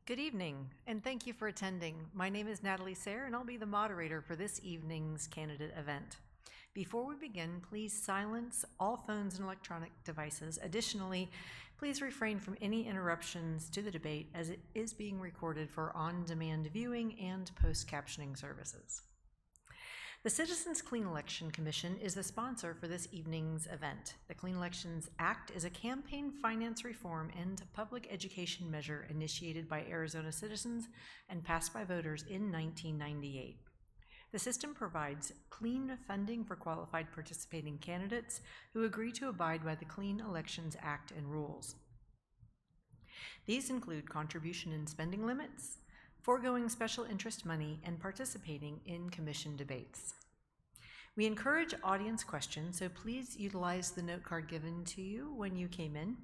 Good evening, and thank you for attending. My name is Natalie Sayre, and I'll be the moderator for this evening's candidate event. Before we begin, please silence all phones and electronic devices. Additionally, please refrain from any interruptions to the debate as it is being recorded for on-demand viewing and post-captioning services. The Citizens Clean Election Commission is the sponsor for this evening's event. The Clean Elections Act is a campaign finance reform and public education measure initiated by Arizona citizens and passed by voters in 1998. The system provides clean funding for qualified participating candidates who agree to abide by the Clean Elections Act and rules. These include contribution and spending limits, foregoing special interest money, and participating in commission debates. We encourage audience questions, so please utilize the note card given to you when you came in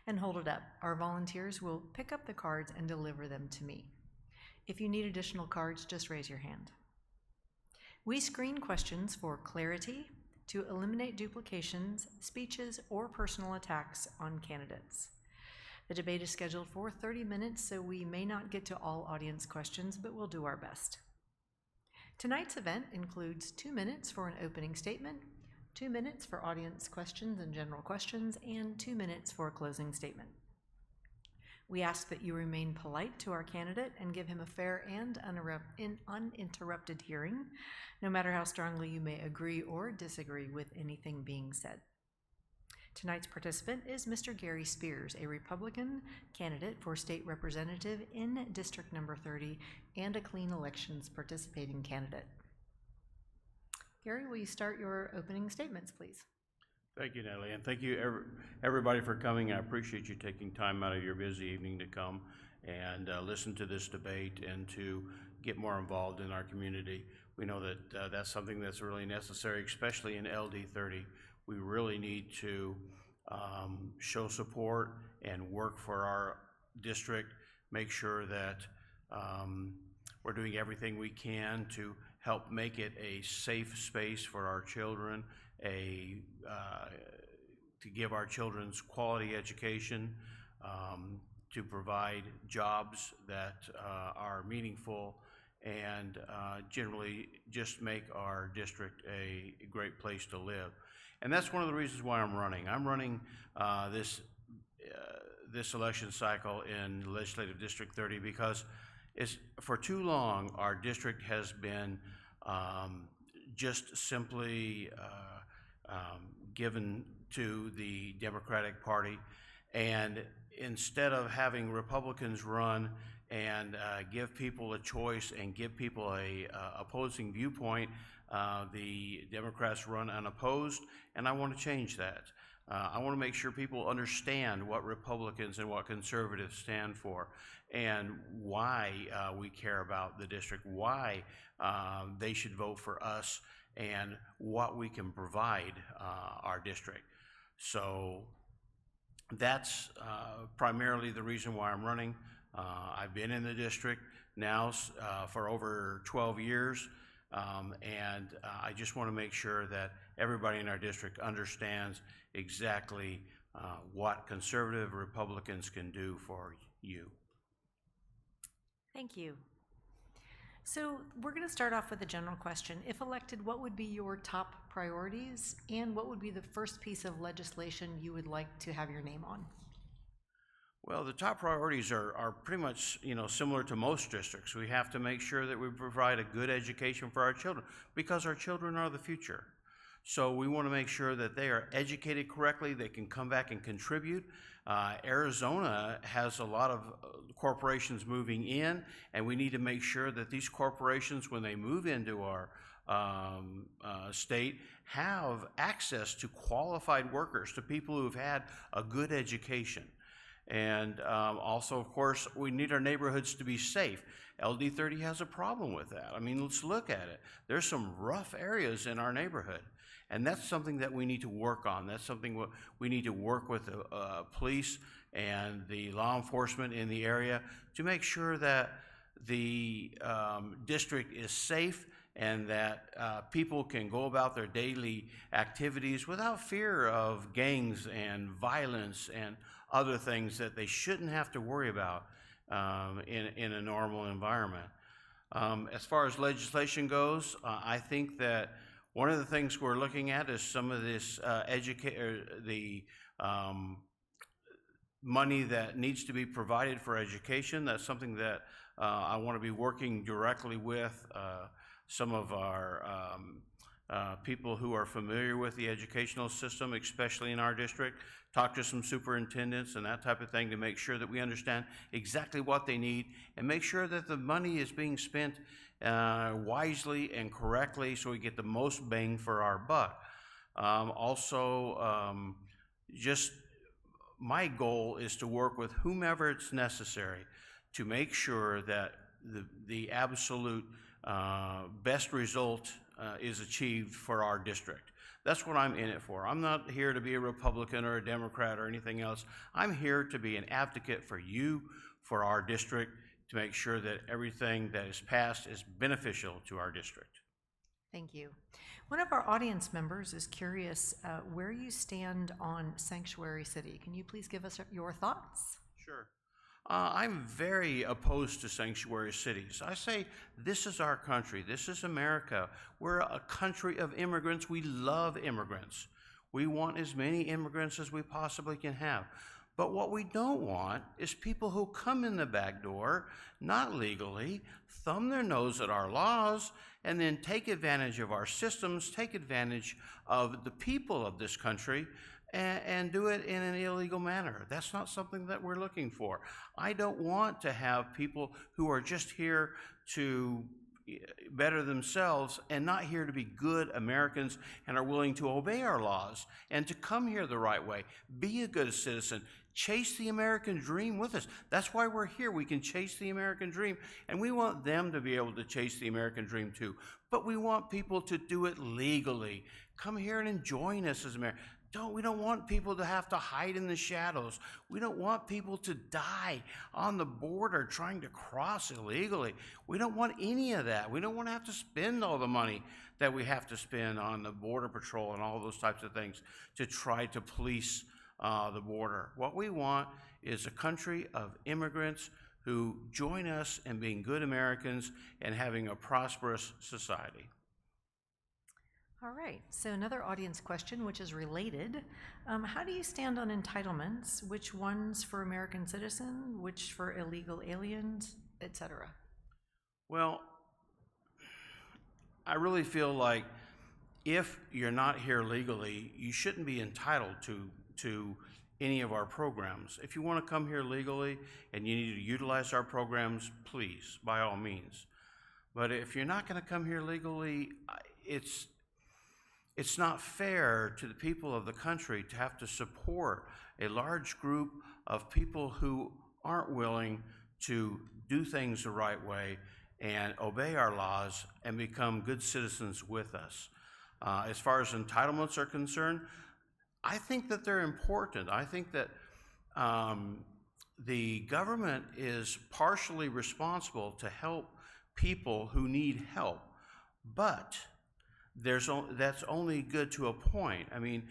and hold it up. Our volunteers will pick up the cards and deliver them to me. If you need additional cards, just raise your hand. We screen questions for clarity, to eliminate duplications, speeches, or personal attacks on candidates. The debate is scheduled for 30 minutes, so we may not get to all audience questions, but we'll do our best. Tonight's event includes 2 minutes for an opening statement, 2 minutes for audience questions and general questions, and 2 minutes for a closing statement. We ask that you remain polite to our candidate and give him a fair and uninterrupted hearing, no matter how strongly you may agree or disagree with anything being said. Tonight's participant is Mr. Gary Spears, a Republican candidate for state representative in District Number 30 and a Clean Elections participating candidate. Gary, will you start your opening statements, please? Thank you, Natalie, and thank you everybody for coming. I appreciate you taking time out of your busy evening to come and listen to this debate and to get more involved in our community. We know that that's something that's really necessary, especially in LD 30. We really need to show support and work for our district, make sure that we're doing everything we can to help make it a safe space for our children, to give our children's quality education, to provide jobs that are meaningful, and generally just make our district a great place to live. And that's one of the reasons why I'm running. I'm running this election cycle in Legislative District 30 because for too long our district has been just simply given to the Democratic Party, and instead of having Republicans run and give people a choice and give people a opposing viewpoint, the Democrats run unopposed, and I want to change that. I want to make sure people understand what Republicans and what conservatives stand for and why we care about the district, why they should vote for us, and what we can provide our district. So that's primarily the reason why I'm running. I've been in the district now for over 12 years, and I just want to make sure that everybody in our district understands exactly what conservative Republicans can do for you. Thank you. So we're going to start off with a general question. If elected, what would be your top priorities, and what would be the first piece of legislation you would like to have your name on? Well, the top priorities are pretty much, similar to most districts. We have to make sure that we provide a good education for our children because our children are the future. So we want to make sure that they are educated correctly, they can come back and contribute. Arizona has a lot of corporations moving in, and we need to make sure that these corporations, when they move into our state, have access to qualified workers, to people who've had a good education. And also, of course, we need our neighborhoods to be safe. LD 30 has a problem with that. I mean, let's look at it. There's some rough areas in our neighborhood, and that's something that we need to work on. That's something we need to work with the police and the law enforcement in the area to make sure that the district is safe and that people can go about their daily activities without fear of gangs and violence and other things that they shouldn't have to worry about. in a normal environment. As far as legislation goes, I think that one of the things we're looking at is some of this money that needs to be provided for education. That's something that I want to be working directly with some of our people who are familiar with the educational system, especially in our district, talk to some superintendents and that type of thing to make sure that we understand exactly what they need and make sure that the money is being spent wisely and correctly so we get the most bang for our buck. Just my goal is to work with whomever it's necessary to make sure that the absolute best result is achieved for our district. That's what I'm in it for. I'm not here to be a Republican or a Democrat or anything else. I'm here to be an advocate for you, for our district, to make sure that everything that is passed is beneficial to our district. Thank you. One of our audience members is curious where you stand on Sanctuary City. Can you please give us your thoughts? Sure. I'm very opposed to sanctuary cities. I say this is our country. This is America. We're a country of immigrants. We love immigrants. We want as many immigrants as we possibly can have. But what we don't want is people who come in the back door, not legally, thumb their nose at our laws, and then take advantage of our systems, take advantage of the people of this country, and do it in an illegal manner. That's not something that we're looking for. I don't want to have people who are just here to better themselves and not here to be good Americans and are willing to obey our laws and to come here the right way. Be a good citizen. Chase the American dream with us. That's why we're here. We can chase the American dream, and we want them to be able to chase the American dream too. But we want people to do it legally. Come here and join us as Americans. We don't want people to have to hide in the shadows. We don't want people to die on the border trying to cross illegally. We don't want any of that. We don't want to have to spend all the money that we have to spend on the Border Patrol and all those types of things to try to police the border. What we want is a country of immigrants who join us in being good Americans and having a prosperous society. All right, so another audience question, which is related. How do you stand on entitlements? Which ones for American citizen, which for illegal aliens, etc.? Well, I really feel like if you're not here legally, you shouldn't be entitled to any of our programs. If you want to come here legally and you need to utilize our programs, please, by all means. But if you're not going to come here legally, it's not fair to the people of the country to have to support a large group of people who aren't willing to do things the right way and obey our laws and become good citizens with us. As far as entitlements are concerned, I think that they're important. I think that the government is partially responsible to help people who need help, but that's only good to a point. I mean,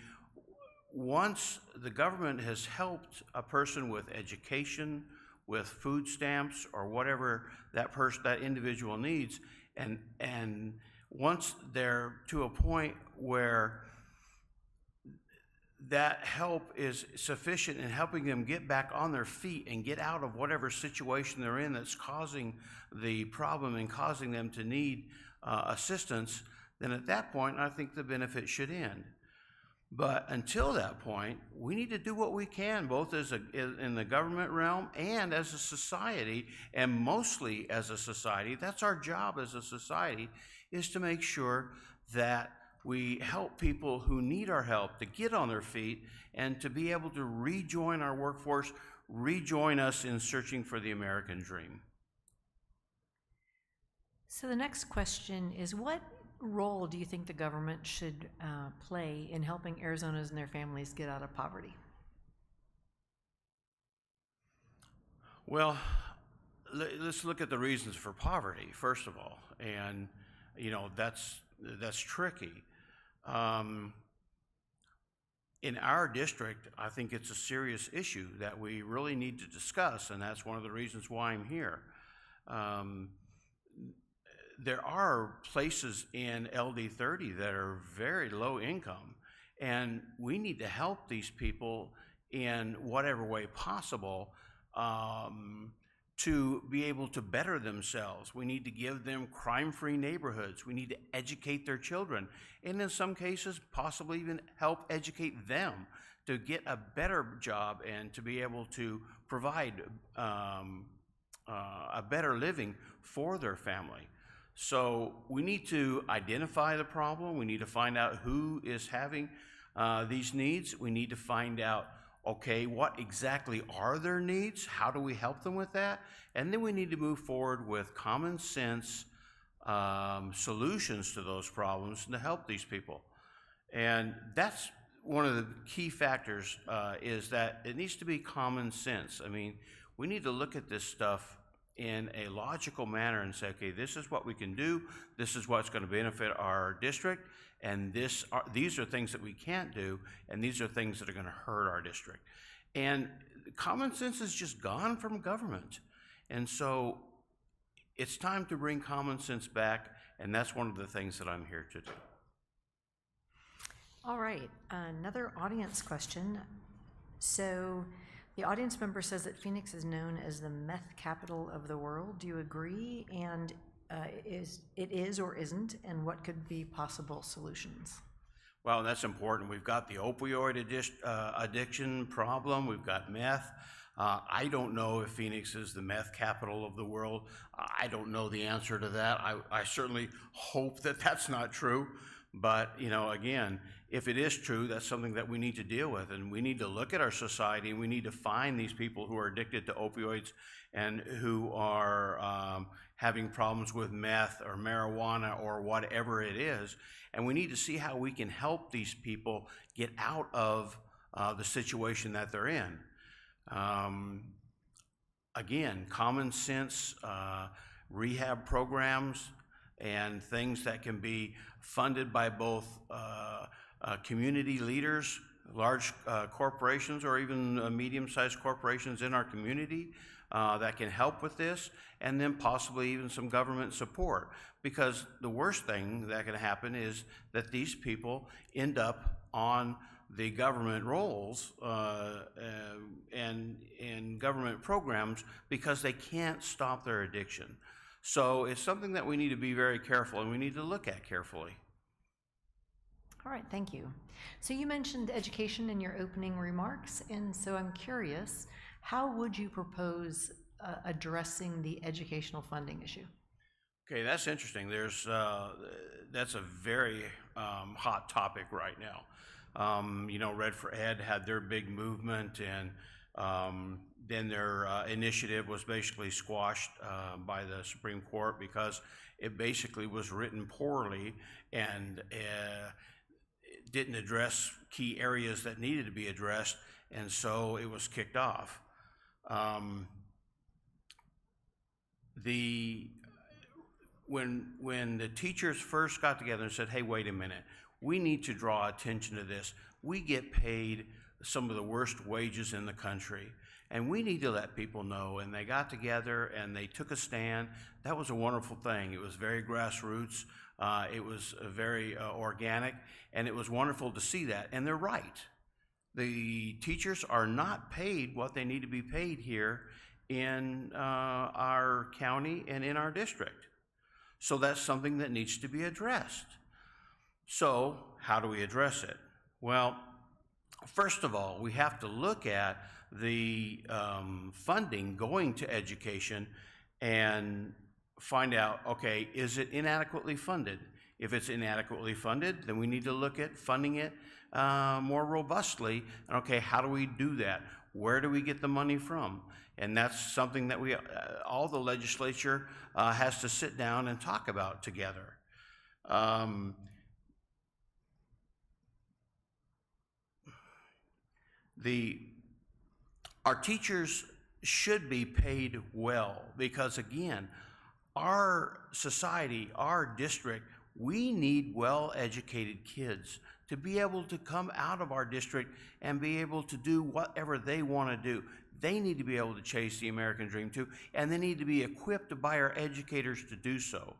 once the government has helped a person with education, with food stamps, or whatever that individual needs, and once they're to a point where that help is sufficient in helping them get back on their feet and get out of whatever situation they're in that's causing the problem and causing them to need assistance, then at that point, I think the benefit should end. But until that point, we need to do what we can, both in the government realm and as a society, and mostly as a society. That's our job as a society, is to make sure that we help people who need our help to get on their feet and to be able to rejoin our workforce, rejoin us in searching for the American dream. So the next question is, what role do you think the government should play in helping Arizona's and their families get out of poverty? Well, let's look at the reasons for poverty, first of all. And, that's tricky. in our district, I think it's a serious issue that we really need to discuss, and that's one of the reasons why I'm here. There are places in LD30 that are very low income, and we need to help these people in whatever way possible to be able to better themselves. We need to give them crime-free neighborhoods. We need to educate their children, and in some cases, possibly even help educate them to get a better job and to be able to provide a better living for their family. So we need to identify the problem. We need to find out who is having these needs. We need to find out, okay, what exactly are their needs? How do we help them with that? And then we need to move forward with common sense solutions to those problems to help these people. And that's one of the key factors is that it needs to be common sense. I mean, we need to look at this stuff in a logical manner and say, okay, this is what we can do, this is what's going to benefit our district, and these are things that we can't do, and these are things that are going to hurt our district. And common sense is just gone from government. And so it's time to bring common sense back, and that's one of the things that I'm here to do. All right, another audience question. So the audience member says that Phoenix is known as the meth capital of the world. Do you agree? And it is or isn't? And what could be possible solutions? Well, that's important. We've got the opioid addiction problem. We've got meth. I don't know if Phoenix is the meth capital of the world. I don't know the answer to that. I certainly hope that that's not true. But, you know, again, if it is true, that's something that we need to deal with. And we need to look at our society, and we need to find these people who are addicted to opioids and who are having problems with meth or marijuana or whatever it is. And we need to see how we can help these people get out of the situation that they're in. Again, common sense, rehab programs, and things that can be funded by both community leaders, large corporations, or even medium-sized corporations in our community that can help with this, and then possibly even some government support. Because the worst thing that can happen is that these people end up on the government rolls and in government programs because they can't stop their addiction. So it's something that we need to be very careful and we need to look at carefully. All right, thank you. So you mentioned education in your opening remarks, and so I'm curious, how would you propose addressing the educational funding issue? Okay, that's interesting. That's a very hot topic right now. You know, Red for Ed had their big movement, and then their initiative was basically squashed by the Supreme Court because it basically was written poorly and didn't address key areas that needed to be addressed, and so it was kicked off. When the teachers first got together and said, hey, wait a minute, we need to draw attention to this. We get paid some of the worst wages in the country, and we need to let people know. And they got together and they took a stand. That was a wonderful thing. It was very grassroots. It was very organic, and it was wonderful to see that. And they're right. The teachers are not paid what they need to be paid here in our county and in our district. So that's something that needs to be addressed. So how do we address it? Well, first of all, we have to look at the funding going to education and find out, okay, is it inadequately funded? If it's inadequately funded, then we need to look at funding it more robustly. And okay, how do we do that? Where do we get the money from? And that's something that all the legislature has to sit down and talk about together. Our teachers should be paid well because, again, our society, our district We need well-educated kids to be able to come out of our district and be able to do whatever they want to do. They need to be able to chase the American dream too, and they need to be equipped by our educators to do so.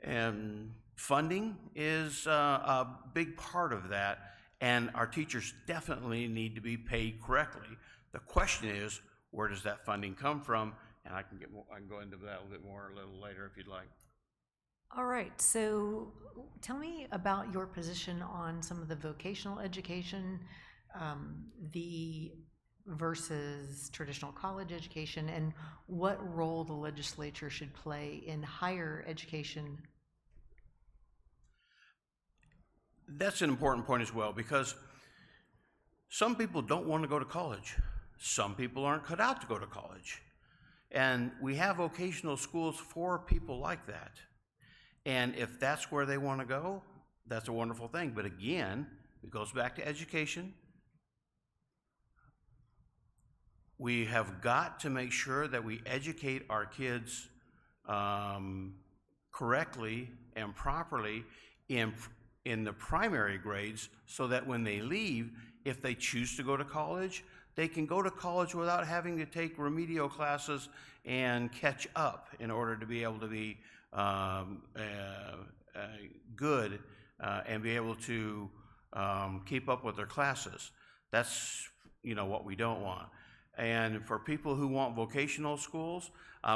And funding is a big part of that, and our teachers definitely need to be paid correctly. The question is, where does that funding come from? And I can go into that a little bit more a little later if you'd like. All right, so tell me about your position on some of the vocational education, the versus traditional college education, and what role the legislature should play in higher education. That's an important point as well, because some people don't want to go to college. Some people aren't cut out to go to college. And we have vocational schools for people like that. And if that's where they want to go, that's a wonderful thing. But again, it goes back to education. We have got to make sure that we educate our kids correctly and properly in the primary grades, so that when they leave, if they choose to go to college, they can go to college without having to take remedial classes and catch up in order to be able to be good and be able to keep up with their classes. That's what we don't want. And for people who want vocational schools,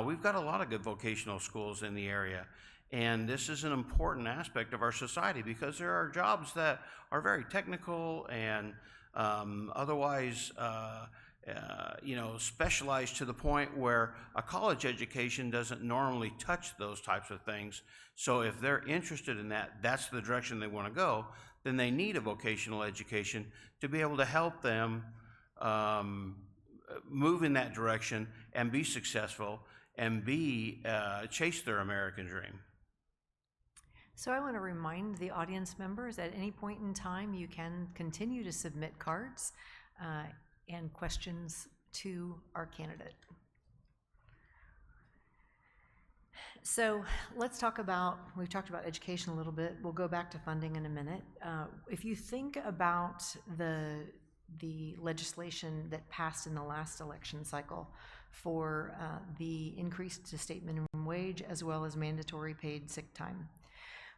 we've got a lot of good vocational schools in the area. And this is an important aspect of our society, because there are jobs that are very technical and otherwise specialized to the point where a college education doesn't normally touch those types of things. So if they're interested in that, that's the direction they want to go, then they need a vocational education to be able to help them move in that direction and be successful and chase their American dream. So I want to remind the audience members, at any point in time, you can continue to submit cards and questions to our candidate. So let's talk about, we've talked about education a little bit. We'll go back to funding in a minute. If you think about the legislation that passed in the last election cycle for the increase to state minimum wage as well as mandatory paid sick time,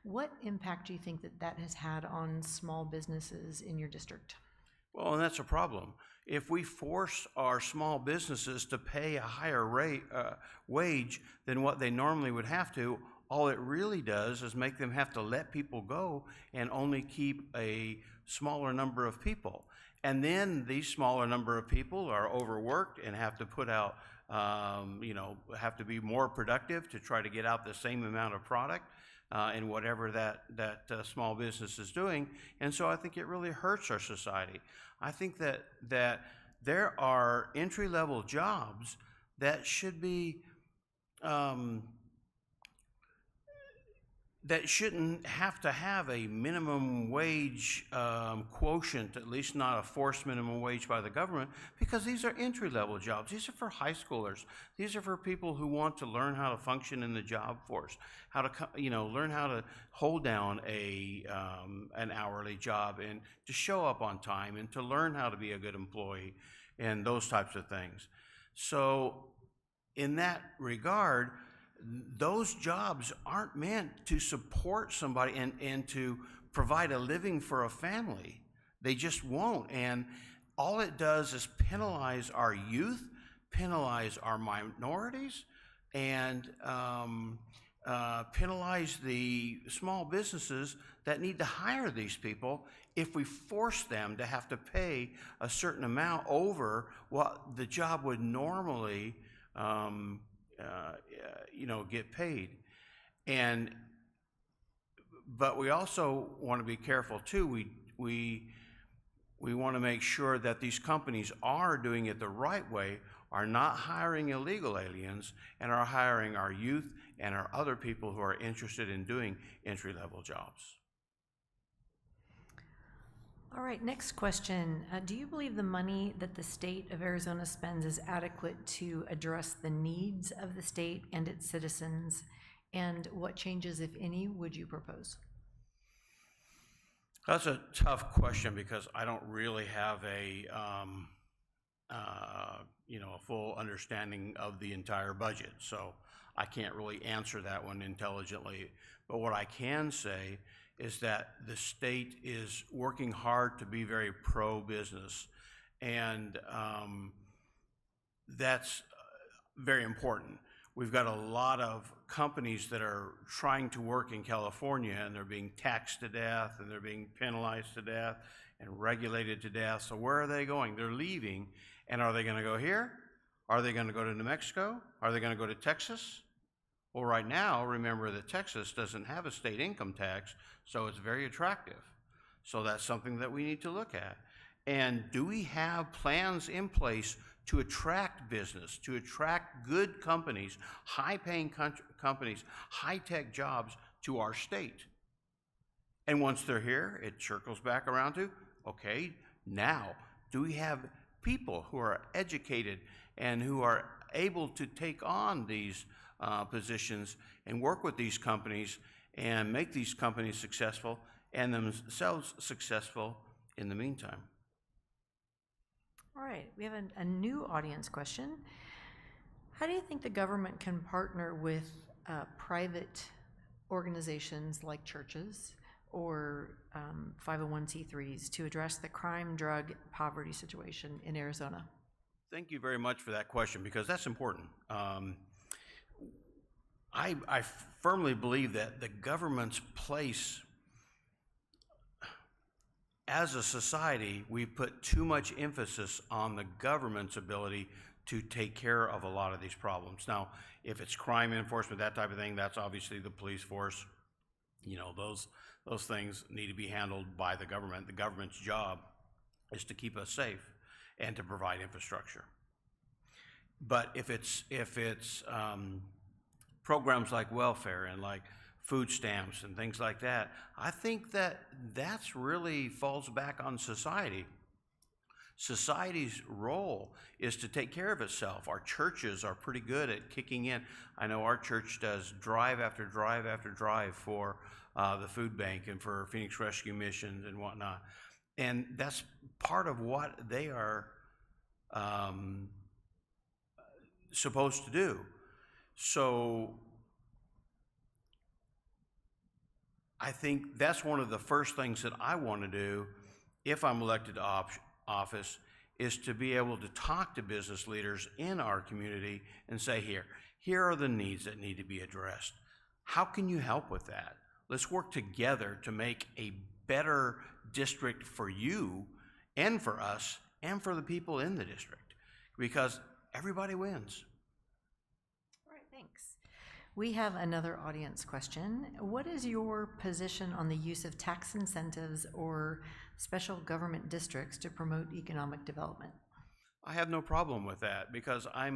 what impact do you think that has had on small businesses in your district? Well, and that's a problem. If we force our small businesses to pay a higher wage than what they normally would have to, all it really does is make them have to let people go and only keep a smaller number of people. And then these smaller number of people are overworked and have to put out, have to be more productive to try to get out the same amount of product in whatever that small business is doing. And so I think it really hurts our society. I think that there are entry-level jobs that should be that shouldn't have to have a minimum wage quotient, at least not a forced minimum wage by the government, because these are entry-level jobs. These are for high schoolers. These are for people who want to learn how to function in the job force, how to learn how to hold down an hourly job and to show up on time and to learn how to be a good employee and those types of things. So in that regard, those jobs aren't meant to support somebody and to provide a living for a family. They just won't. And all it does is penalize our youth, penalize our minorities, and penalize the small businesses that need to hire these people if we force them to have to pay a certain amount over what the job would normally get paid. But we also want to be careful too. We want to make sure that these companies are doing it the right way, are not hiring illegal aliens, and are hiring our youth and our other people who are interested in doing entry-level jobs. All right, next question. Do you believe the money that the state of Arizona spends is adequate to address the needs of the state and its citizens? And what changes, if any, would you propose? That's a tough question because I don't really have a a full understanding of the entire budget, so I can't really answer that one intelligently. But what I can say is that the state is working hard to be very pro-business, and that's very important. We've got a lot of companies that are trying to work in California, and they're being taxed to death, and they're being penalized to death, and regulated to death. So where are they going? They're leaving. And are they going to go here? Are they going to go to New Mexico? Are they going to go to Texas? Well, right now, remember that Texas doesn't have a state income tax, so it's very attractive. So that's something that we need to look at. And do we have plans in place to attract business, to attract good companies, high-paying companies, high-tech jobs to our state? And once they're here, it circles back around to, okay, now, do we have people who are educated and who are able to take on these positions and work with these companies and make these companies successful and themselves successful in the meantime? All right, we have a new audience question. How do you think the government can partner with private organizations like churches or 501c3s to address the crime, drug, poverty situation in Arizona? Thank you very much for that question, because that's important. I firmly believe that the government's place, as a society, we put too much emphasis on the government's ability to take care of a lot of these problems. Now, if it's crime enforcement, that type of thing, that's obviously the police force. Those things need to be handled by the government. The government's job is to keep us safe and to provide infrastructure. But if it's programs like welfare and like food stamps and things like that, I think that's really falls back on society. Society's role is to take care of itself. Our churches are pretty good at kicking in. I know our church does drive after drive after drive for the food bank and for Phoenix Rescue Missions and whatnot. And that's part of what they are supposed to do. So I think that's one of the first things that I want to do if I'm elected to office, is to be able to talk to business leaders in our community and say, here are the needs that need to be addressed. How can you help with that? Let's work together to make a better district for you and for us and for the people in the district, because everybody wins. All right, thanks. We have another audience question. What is your position on the use of tax incentives or special government districts to promote economic development? I have no problem with that, because I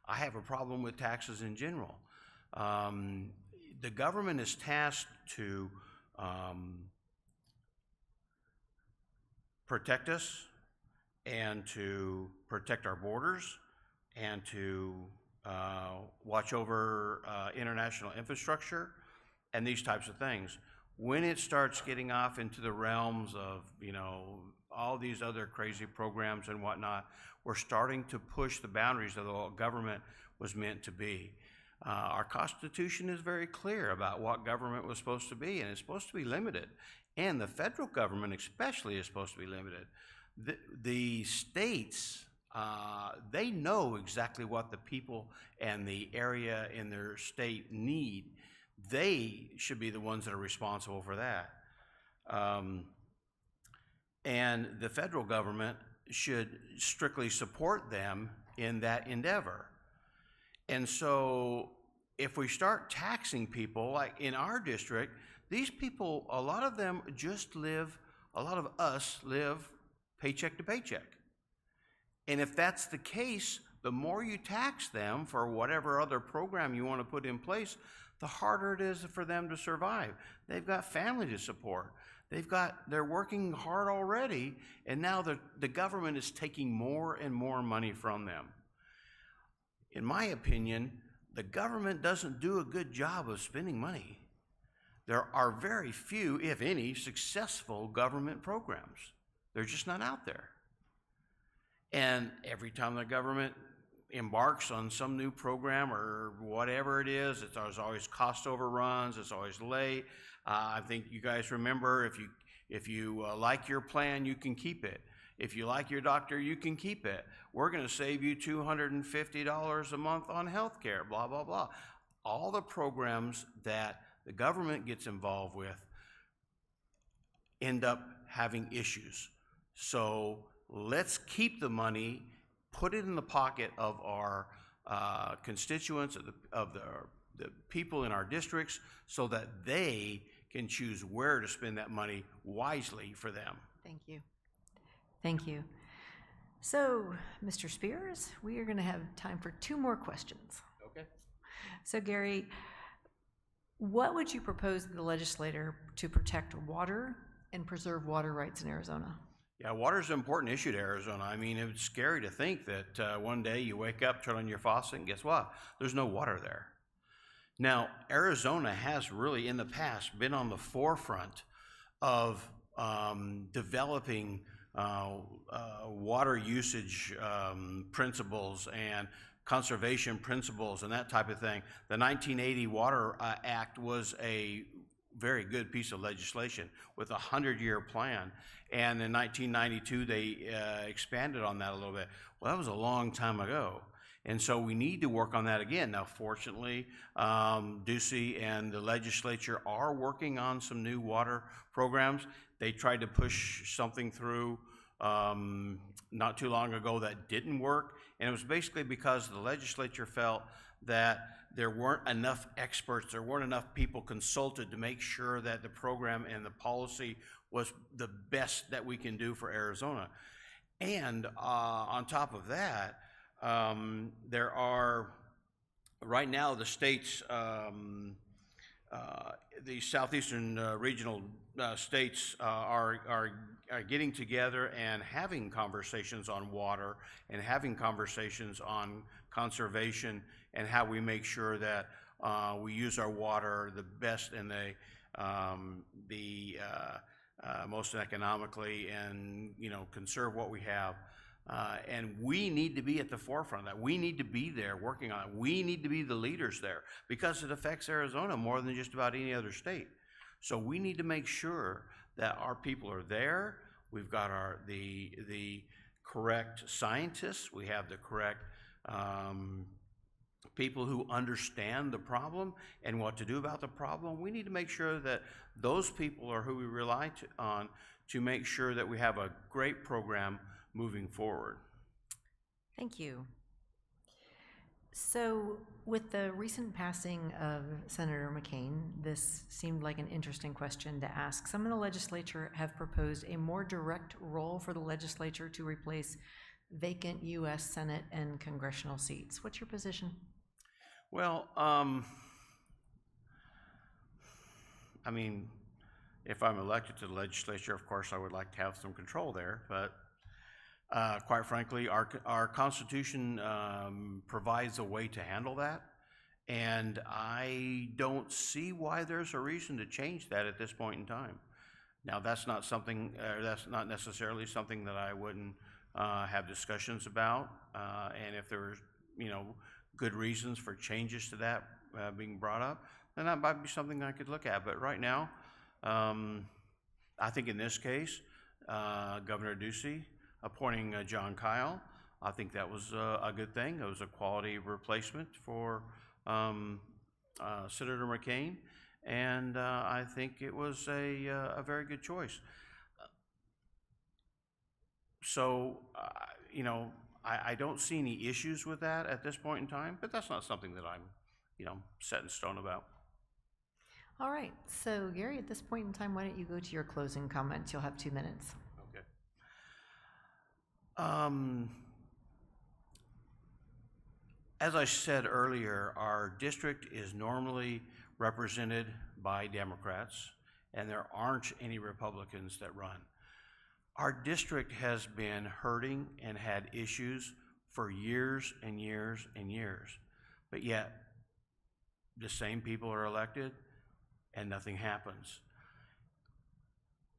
have a problem with taxes in general. The government is tasked to protect us and to protect our borders and to watch over international infrastructure and these types of things. When it starts getting off into the realms of, all these other crazy programs and whatnot, we're starting to push the boundaries of what government was meant to be. Our Constitution is very clear about what government was supposed to be, and it's supposed to be limited. And the federal government especially is supposed to be limited. The states, they know exactly what the people and the area in their state need. They should be the ones that are responsible for that. And the federal government should strictly support them in that endeavor. And so if we start taxing people, like in our district, these people, a lot of us live paycheck to paycheck. And if that's the case, the more you tax them for whatever other program you want to put in place, the harder it is for them to survive. They've got family to support. They're working hard already, and now the government is taking more and more money from them. In my opinion, the government doesn't do a good job of spending money. There are very few, if any, successful government programs. They're just not out there. And every time the government embarks on some new program or whatever it is, there's always cost overruns, it's always late. I think you guys remember, if you like your plan, you can keep it. If you like your doctor, you can keep it. We're going to save you $250 a month on health care, blah, blah, blah. All the programs that the government gets involved with end up having issues. So let's keep the money, put it in the pocket of our constituents, of the people in our districts, so that they can choose where to spend that money wisely for them. Thank you. Thank you. So, Mr. Spears, we are going to have time for 2 more questions. Okay. So, Gary, what would you propose to the legislator to protect water and preserve water rights in Arizona? Yeah, water is an important issue to Arizona. I mean, it's scary to think that one day you wake up, turn on your faucet, and guess what? There's no water there. Now, Arizona has really, in the past, been on the forefront of developing water usage principles and conservation principles and that type of thing. The 1980 Water Act was a very good piece of legislation with a 100-year plan. And in 1992, they expanded on that a little bit. Well, that was a long time ago. And so we need to work on that again. Now, fortunately, Ducey and the legislature are working on some new water programs. They tried to push something through not too long ago that didn't work. And it was basically because the legislature felt that there weren't enough experts, there weren't enough people consulted to make sure that the program and the policy was the best that we can do for Arizona. And on top of that, there are, right now, the states, the southeastern regional states are getting together and having conversations on water and having conversations on conservation and how we make sure that we use our water the best and the most economically, and conserve what we have. And we need to be at the forefront of that. We need to be there working on it. We need to be the leaders there because it affects Arizona more than just about any other state. So we need to make sure that our people are there. We've got the correct scientists. We have the correct people who understand the problem and what to do about the problem. We need to make sure that those people are who we rely on to make sure that we have a great program moving forward. Thank you. So, with the recent passing of Senator McCain, this seemed like an interesting question to ask. Some in the legislature have proposed a more direct role for the legislature to replace vacant U.S. Senate and congressional seats. What's your position? Well, I mean, if I'm elected to the legislature, of course, I would like to have some control there, but quite frankly, our Constitution provides a way to handle that, and I don't see why there's a reason to change that at this point in time. Now, that's not necessarily something that I wouldn't have discussions about, and if there's good reasons for changes to that being brought up, then that might be something I could look at. But right now, I think in this case, Governor Ducey appointing John Kyle, I think that was a good thing. It was a quality replacement for Senator McCain, and I think it was a very good choice. So, I don't see any issues with that at this point in time, but that's not something that I'm, set in stone about. All right. So, Gary, at this point in time, why don't you go to your closing comments? You'll have 2 minutes. Okay. As I said earlier, our district is normally represented by Democrats, and there aren't any Republicans that run. Our district has been hurting and had issues for years and years and years, but yet the same people are elected and nothing happens.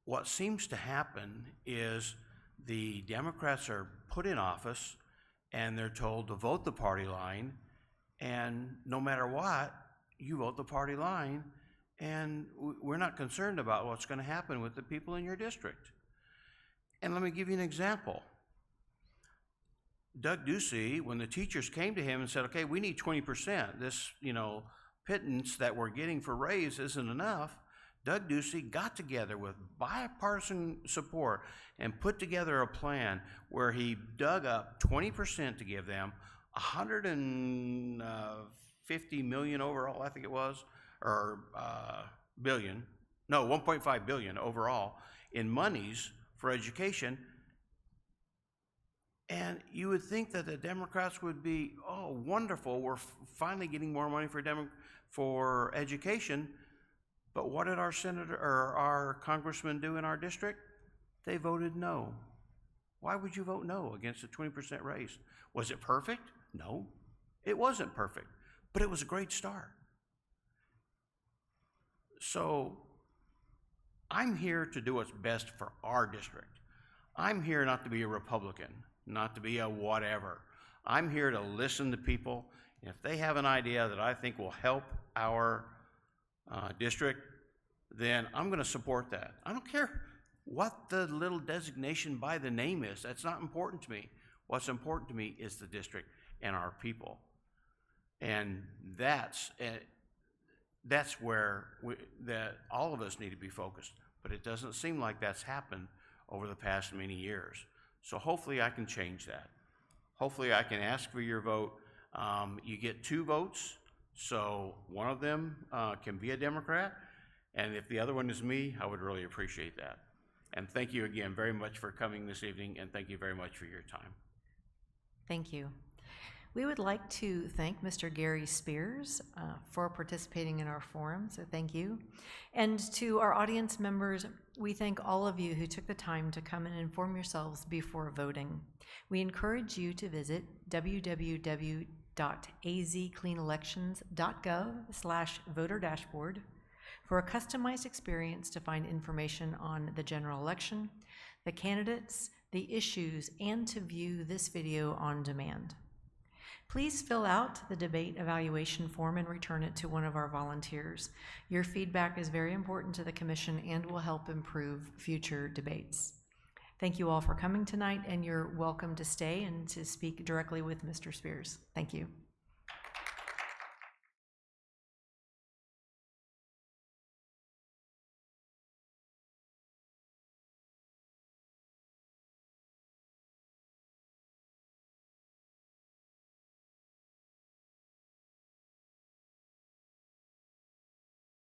What seems to happen is the Democrats are put in office and they're told to vote the party line, and no matter what, you vote the party line, and we're not concerned about what's going to happen with the people in your district. And let me give you an example. Doug Ducey, when the teachers came to him and said, okay, we need 20%, this, pittance that we're getting for raise isn't enough, Doug Ducey got together with bipartisan support and put together a plan where he dug up 20% to give them, $150 million overall, I think it was, or billion, no, 1.5 billion overall in monies for education. And you would think that the Democrats would be, oh, wonderful, we're finally getting more money for education. But what did our senator or our congressman do in our district? They voted no. Why would you vote no against a 20% raise? Was it perfect? No, it wasn't perfect, but it was a great start. So I'm here to do what's best for our district. I'm here not to be a Republican, not to be a whatever. I'm here to listen to people. If they have an idea that I think will help our district, then I'm going to support that. I don't care what the little designation by the name is. That's not important to me. What's important to me is the district and our people. And that's where all of us need to be focused. But it doesn't seem like that's happened over the past many years. So hopefully I can change that. Hopefully I can ask for your vote. You get 2 votes, so one of them can be a Democrat, and if the other one is me, I would really appreciate that. And thank you again very much for coming this evening, and thank you very much for your time. Thank you. We would like to thank Mr. Gary Spears for participating in our forum, so thank you. And to our audience members, we thank all of you who took the time to come and inform yourselves before voting. We encourage you to visit www.azcleanelections.gov/voter-dashboard for a customized experience to find information on the general election, the candidates, the issues, and to view this video on demand. Please fill out the debate evaluation form and return it to one of our volunteers. Your feedback is very important to the Commission and will help improve future debates. Thank you all for coming tonight, and you're welcome to stay and to speak directly with Mr. Spears. Thank you.